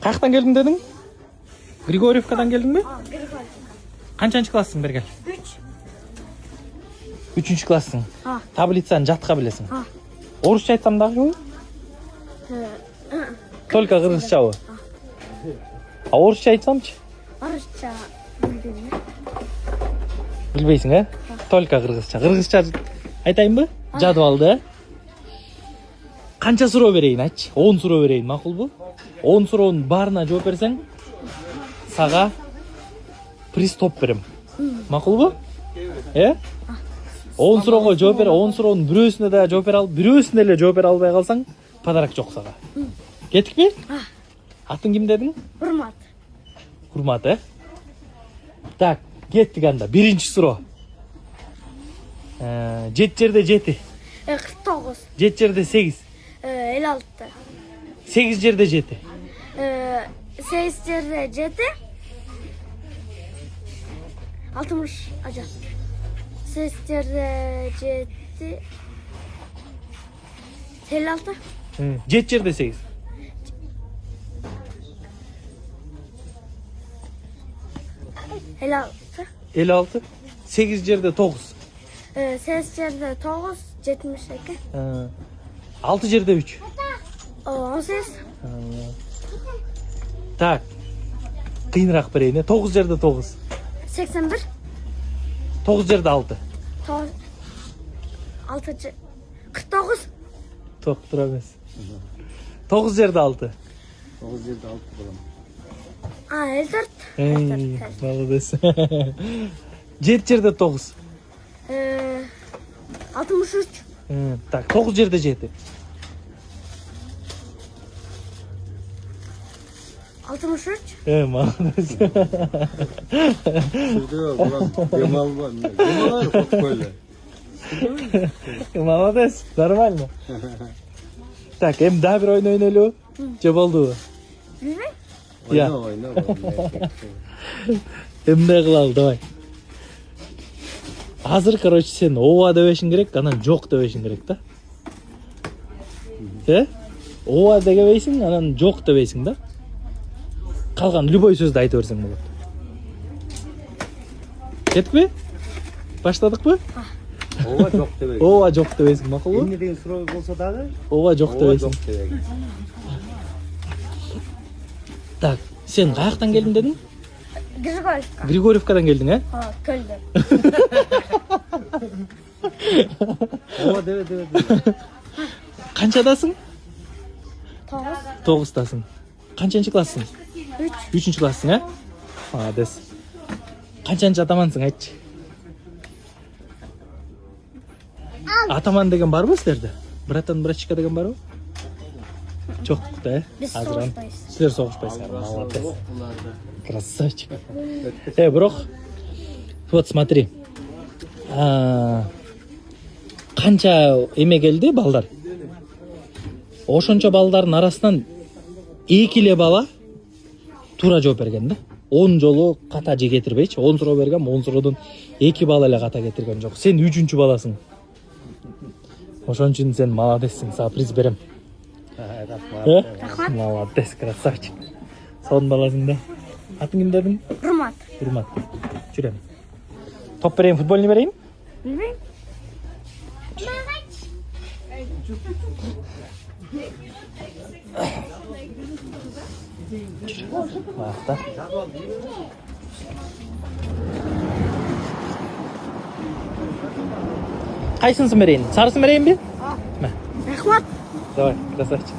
Kayaktan geldin dedin? Grigoriyevkadan geldin mi? Grigoriyevka. Kaçıncı klassın Bergel? 3. 3. klassın. Ha. Tablitsani жатқа bilesin. Ha. Орысша айтсам дағы ма? Только кыргызча бу. А орысша айтсамчы? Орысча bilmiyorum. Билбейсиң, а? Только кыргызча. Кыргызча айтайынбы? Жадыбалды. Канча суроо берейин айтчы? 10 суроо берейин, макулбу? 10 суроонун баарына жооп берсең, сага приз топ берем. Макулбу? 10 суроого жооп бере, 10 суроонун бирөөсүнө да жооп бере алып, бирөөсүнө эле жооп бере албай калсаң, подарок жок сага. Кеттикпи? Атың ким дедиң? Урмат. Урмат, Так, кеттик анда. Биринчи суроо. 7 жерде 7. 49. 7 жерде 8. 56. 8 жерде 7. 8 yerde 7. 60. Acaba. 8 yerde 7. 56. 7 жерде 8. 56. 56. 8 жерде 9. 8 yerde 9. 72. 6 жерде 3. 18. Так. Кыйыныраак берейин. 9 жерде 9. 81. 9 жерде 6. 6. 49. Тоқ тура эмес. 9 жерде 6. 9 жерде 6 болом. 54. Молодец. 7 жерде 9. 63. Так, 9 жерде 7. 63. Молодец. Şurada buram demal var. Demal var böyle. Молодец, нормально. Так, эми дагы бир ойун ойнойлубу? Же болдубу? Bilmem. Ya. Oyna. Эмне кылалы, давай. Азыр, короче, сен ооба дебешиң керек, анан жок дебешиң керек да. Ооба дебейсиң, анан жок дебейсиң да. Калган любой сөздү айта берсең болот. Кеттикпи? Баштадыкпы? Ova çok demek. Ооба жок дебейсиң, макулбу? Emne деген суроо болсо дагы? Ооба жок Ova дебейсиң. çok demek. Так, сен каяктан келдиң дедің? Grigoriyevka. Григорьевкадан келдиң, э? Ha, Köl'de. Ova deve. Канчадасың? 9. 9тасың. Канчанчы классың? 3. 3-чү классың, э? Молодец. Канчанчы атамансың, айтчы. Атаман деген барбы силерде? Братан, братчика деген барбы? Жок да, э? Biz Азыран. soğuştayız. Силер согушпайсыңар. Молодец. Bunlarda. Красавчик. Бирок, вот смотри. Канча эме келди балдар? Ошончо балдардын арасынан 2 эле бала туура жооп берген да. 10 жолу ката же кетирбейчи. 10 суроо бергем, 10 суроодон 2 бала эле ката кетирген жок. Сен 3-чү баласың. Ошон үчүн сен молодецсиң, сага приз берем. Рахмат. Молодец, красавчик. Сонун баласың да. Атың ким дедиң? Урмат. Урмат. Жүрөм. Топ берейин, футболну берейин? Bilmem. Бакта. Кайсынысын берейин? Сарысын берейинби? Рахмат. Давай, красавчик.